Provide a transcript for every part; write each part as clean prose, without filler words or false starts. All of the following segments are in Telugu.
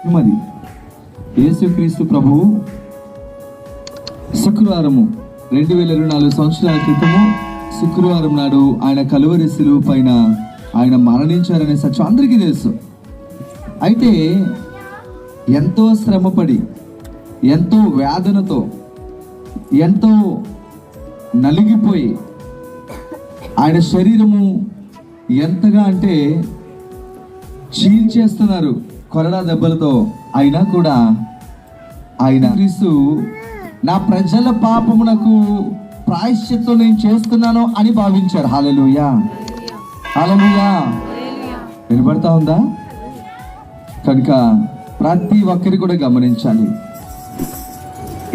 మరి యేసుక్రీస్తు ప్రభువు శుక్రవారము 2024 సంవత్సరాల క్రితము శుక్రవారం నాడు ఆయన కలువరి శిలువ పైన ఆయన మరణించారనే సత్యం అందరికీ తెలుసు. అయితే ఎంతో శ్రమపడి, ఎంతో వేదనతో, ఎంతో నలిగిపోయి ఆయన శరీరము ఎంతగా అంటే చీల్చేస్తున్నారు కొరడా దెబ్బలతో. అయినా కూడా ఆయన క్రీస్తు నా ప్రజల పాపమునకు ప్రాయశ్చిత్తం నేను చేస్తున్నాను అని భావించారు. హల్లెలూయా, హల్లెలూయా. వినబడతా ఉందా? కనుక ప్రతి ఒక్కరి కూడా గమనించాలి,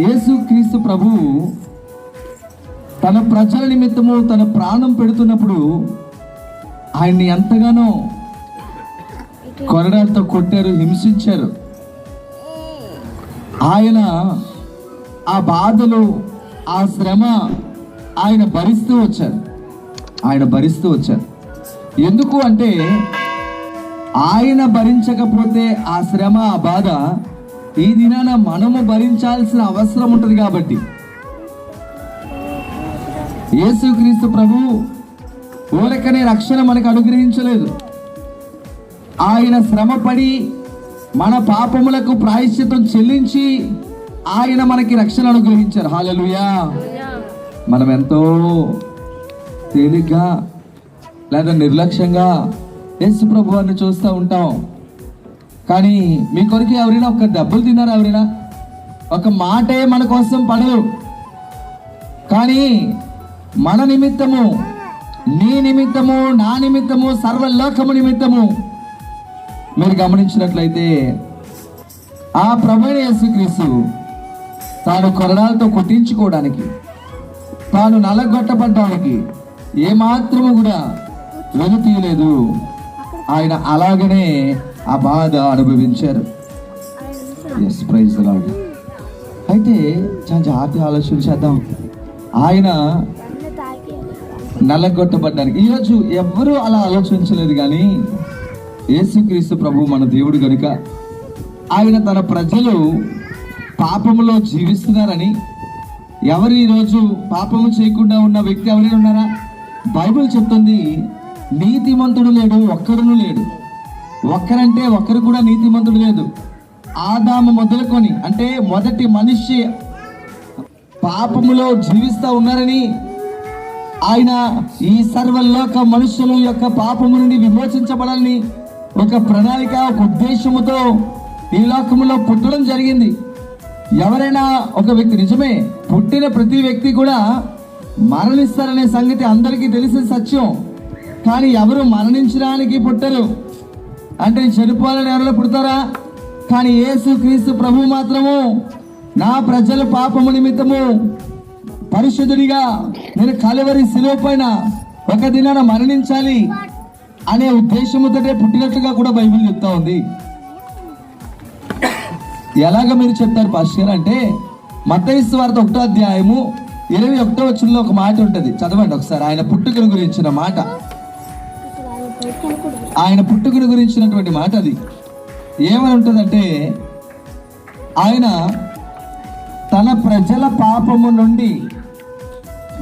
యేసుక్రీస్తు ప్రభువు తన ప్రజల నిమిత్తము తన ప్రాణం పెడుతున్నప్పుడు ఆయన్ని ఎంతగానో కొరడాలతో కొట్టారు, హింసించారు. ఆయన ఆ బాధలు, ఆ శ్రమ ఆయన భరిస్తూ వచ్చారు. ఎందుకు అంటే ఆయన భరించకపోతే ఆ శ్రమ, ఆ బాధ ఈ దినాన మనము భరించాల్సిన అవసరం ఉంటుంది. కాబట్టి యేసుక్రీస్తు ప్రభు ఊరకనే రక్షణ మనకు అనుగ్రహించలేదు. ఆయన శ్రమపడి మన పాపములకు ప్రాయశ్చిత్తం చెల్లించి ఆయన మనకి రక్షణ అనుగ్రహించారు. హల్లెలూయా. మనం ఎంతో తేలిగ్గా లేదా నిర్లక్ష్యంగా యేసు ప్రభువాన్ని చూస్తూ ఉంటాం. కానీ మీ కొరకు ఎవరైనా ఒక దెబ్బలు తిన్నారా? ఎవరైనా ఒక మాటే మన కోసం పడదు. కానీ మన నిమిత్తము, నీ నిమిత్తము, నా నిమిత్తము, సర్వలోకము నిమిత్తము మీరు గమనించినట్లయితే ఆ ప్రభువైన యేసుక్రీస్తు తాను కొరడాలతో కొట్టించుకోవడానికి, తాను నలగొట్టబడ్డానికి ఏమాత్రము కూడా వెనుతీయలేదు. ఆయన అలాగనే ఆ బాధ అనుభవించారు. Yes, praise the lord. అయితే చాలా జాగ్రత్తగా ఆలోచించేద్దాం. ఆయన నలగొట్టబడ్డానికి ఈరోజు ఎవ్వరూ అలా ఆలోచించలేదు. కానీ యేసుక్రీస్తు ప్రభు మన దేవుడు కనుక ఆయన తన ప్రజలు పాపములో జీవిస్తున్నారని, ఎవరు ఈరోజు పాపము చేయకుండా ఉన్న వ్యక్తి ఎవరైనా ఉన్నారా? బైబిల్ చెప్తుంది, నీతిమంతుడు లేడు, ఒక్కడును లేడు. ఒక్కరంటే ఒక్కరు కూడా నీతిమంతుడు లేదు. ఆదాము మొదలుకొని, అంటే మొదటి మనిషి పాపములో జీవిస్తూ ఉన్నారని, ఆయన ఈ సర్వలోక మనుషుల యొక్క పాపము నుండి విమోచించబడాలని ఒక ప్రణాళిక, ఒక ఉద్దేశముతో ఈ లోకములో పుట్టడం జరిగింది. ఎవరైనా ఒక వ్యక్తి, నిజమే, పుట్టిన ప్రతి వ్యక్తి కూడా మరణిస్తారనే సంగతి అందరికీ తెలిసిన సత్యం. కానీ ఎవరు మరణించడానికి పుట్టరు. అంటే చనిపోవాలని ఎవరైనా పుడతారా? కానీ యేసుక్రీస్తు ప్రభు మాత్రము నా ప్రజల పాపము నిమిత్తము పరిశుద్ధుడిగా నేను కలువరి శిలువ పైన ఒక దినాన మరణించాలి అనే ఉద్దేశముతో పుట్టినట్లుగా కూడా బైబిల్ చెప్తా ఉంది. ఎలాగ మీరు చెప్తారు పాస్టర్ అంటే, మత్తయి సువార్త 1వ అధ్యాయము 21వ వచనంలో ఒక మాట ఉంటుంది, చదవండి ఒకసారి. ఆయన పుట్టుకను గురించిన మాట, ఆయన పుట్టుకను గురించినటువంటి మాట. అది ఏమని ఉంటుందంటే, ఆయన తన ప్రజల పాపము నుండి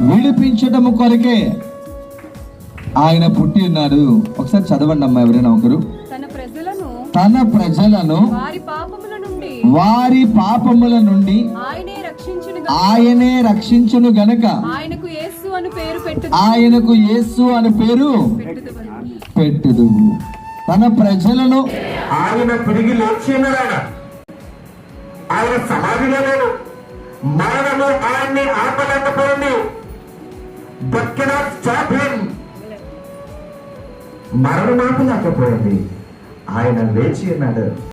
విడిపించటము కొరకే ఆయన పుట్టి ఉన్నాడు. ఒకసారి చదవండి అమ్మా ఎవరైనా ఒకరు. తన ప్రజలను వారి పాపముల నుండి ఆయనే రక్షించును గనక ఆయనకు యేసు అని పేరు పెట్టుదు. తన ప్రజలను ఆయన తిరిగి లేచి ఉన్నాడు. ఆయన సమాధిలో లేడు. మరణము ఆయన్ని ఆపలేకపోయింది. మరణం ఆపలేకపోయింది. ఆయన లేచి ఉన్నాడు.